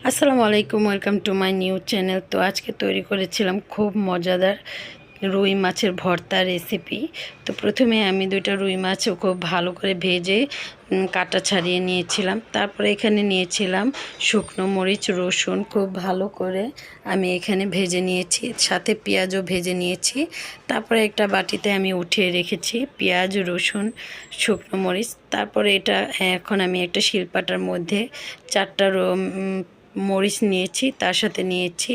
আসসালামু আলাইকুম, welcome to my new channel. তো আজকে তৈরি করেছিলাম খুব মজাদার রুই মাছের ভর্তা রেসিপি। তো প্রথমে আমি দুইটা রুই মাছ খুব ভালো করে ভেজে কাটা ছাড়িয়ে নিয়েছিলাম। তারপরে এখানে নিয়েছিলাম শুকনো মরিচ, রসুন খুব ভালো করে আমি এখানে ভেজে নিয়েছি, সাথে পেঁয়াজও ভেজে নিয়েছি। তারপরে একটা বাটিতে আমি উঠিয়ে রেখেছি পেঁয়াজ, রসুন, শুকনো মরিচ। তারপরে এটা এখন আমি একটা শিলপাটার মধ্যে 4টা মরিচ নিয়েছি, তার সাথে নিয়েছি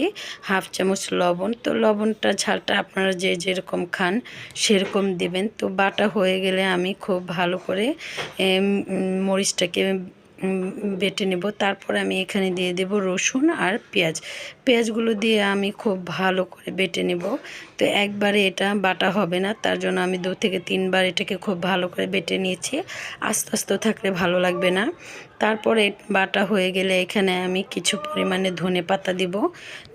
হাফ চামচ লবণ। তো লবণটা ঝালটা আপনারা যে যেরকম খান সেরকম দেবেন। তো বাটা হয়ে গেলে আমি খুব ভালো করে মরিচটাকে বেটে নেব। তারপরে আমি এখানে দিয়ে দেব রসুন আর পেঁয়াজগুলো দিয়ে আমি খুব ভালো করে বেটে নেব। তো একবারে এটা বাটা হবে না, তার জন্য আমি 2 থেকে 3 বার এটাকে খুব ভালো করে বেটে নিয়েছি। আস্তে আস্তে থাকলে ভালো লাগবে না। তারপরে বাটা হয়ে গেলে এখানে আমি কিছু পরিমাণে ধনেপাতা দিব।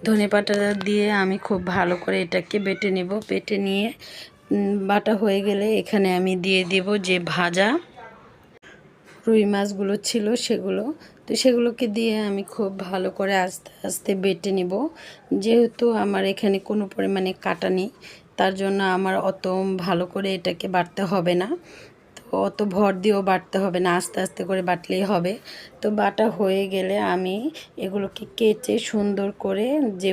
ধনেপাতা দিয়ে আমি খুব ভালো করে এটাকে বেটে নেব। বেটে নিয়ে বাটা হয়ে গেলে এখানে আমি দিয়ে দেব যে ভাজা রুই মাছগুলো ছিল সেগুলো। তো সেগুলোকে দিয়ে আমি খুব ভালো করে আস্তে আস্তে বেটে নেব। যেহেতু আমার এখানে কোনো পরিমাণে কাটা নেই, তার জন্য আমার অত ভালো করে এটাকে বাটতে হবে না। তো অত ভর দিয়েও বাটতে হবে না, আস্তে আস্তে করে বাটলেই হবে। তো বাটা হয়ে গেলে আমি এগুলোকে কেটে সুন্দর করে যে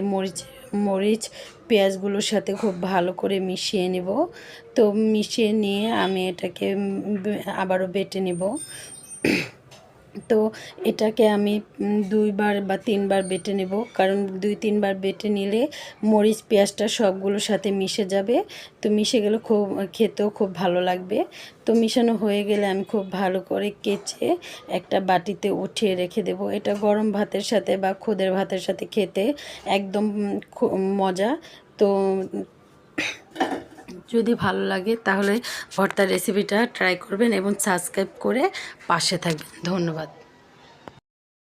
মরিচ পেঁয়াজগুলোর সাথে খুব ভালো করে মিশিয়ে নেব। তো মিশিয়ে নিয়ে আমি এটাকে আবারও বেটে নেব। তো এটাকে আমি 2 বার বা 3 বার বেটে নেব, কারণ 2-3 বার বেটে নিলে মরিচ পেঁয়াজটা সবগুলোর সাথে মিশে যাবে। তো মিশে গেলে খুব খেতেও খুব ভালো লাগবে। তো মিশানো হয়ে গেলে আমি খুব ভালো করে কেচে একটা বাটিতে উঠিয়ে রেখে দেব। এটা গরম ভাতের সাথে বা খুদের ভাতের সাথে খেতে একদম মজা। তো যদি ভালো লাগে তাহলে ভর্তার রেসিপিটা ট্রাই করবেন এবং সাবস্ক্রাইব করে পাশে থাকবেন। ধন্যবাদ।